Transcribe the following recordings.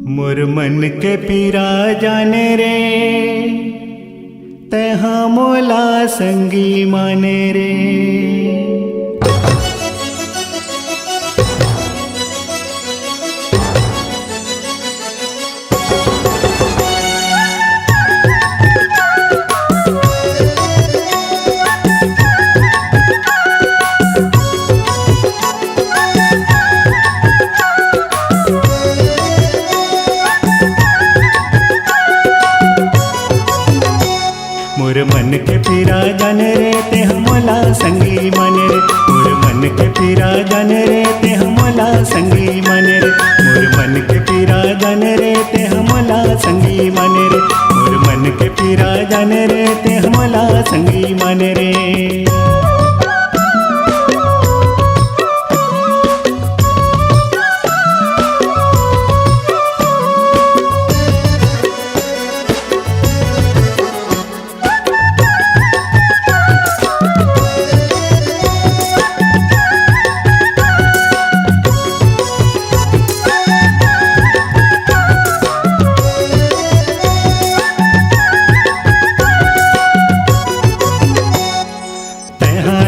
मोर मन के पीरा जाने रे, तेहा मोला संगी माने रे। मोर मन के पीरा जाने रे, ते हमला संगी माने रे। मोर मन के पीरा जाने रे, ते हमला संगी माने रे। मोर मन के पीरा जाने रे, ते हमला संगी माने रे। मोर मन के पीरा जाने रे, ते हमला संगी माने रे।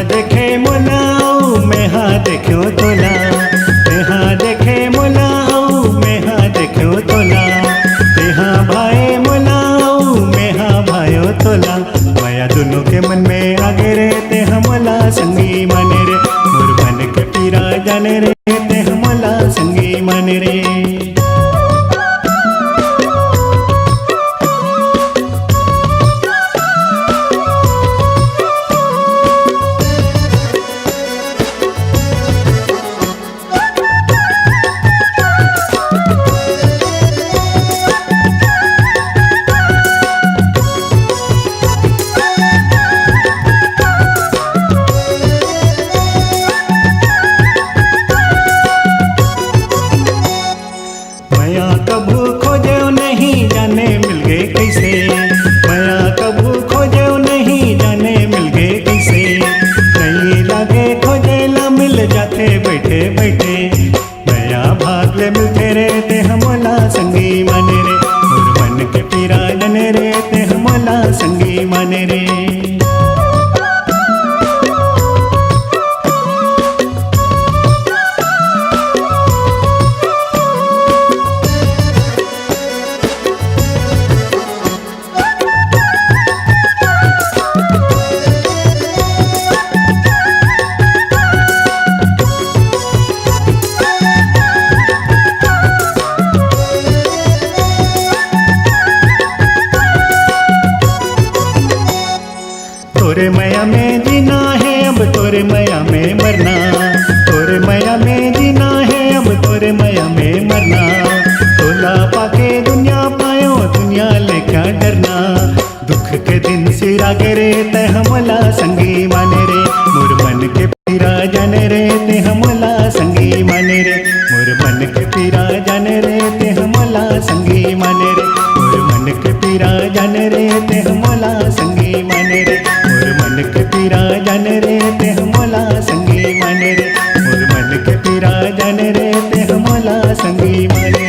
देखे मोलाऊ मैं हाँ देखो तोला, तेहा देखे मोलाऊ मैं हाँ देखो तोला। तेहा भाई मोलाऊ मैं हाँ भायो तोला। माया दोनों के मन में आगे रे, ते हमला संगी माने रे। मोर मन के पीरा जाने रे, ते हमला संगी माने रे। माया कभू खोजे नहीं जाने मिल गए कैसे। माया कभू खोजे नहीं जाने मिल गए कैसे। नहीं लागे खोजे ला मिल जाते बैठे बैठे। नया भाग ले मिलते रे, ते हमला संगी माने रे। मोर मन के पीरा जाने रे, ते हमला संगी माने रे। तोरे माया में जीना है, अब तोरे माया में मरना। तोरे माया में जीना है, अब तोरे माया में मरना। तोला पाके दुनिया पायो, दुनिया ले क्या डरना। दुख के दिन सिरा गिरे, ते हमला संगी माने रे। मोर मन के पीरा जाने रे, ते हमला संगी माने रे। मोर मन के पीरा जाने रे, ते हमला संगी माने रे। मोर मन के पीरा जाने रे, ते हमला संगी माने रे। मोर मन के पीरा जाने रे, ते हमला संगी माने रे। मोर मन के पीरा जाने रे, ते हमला संगी माने।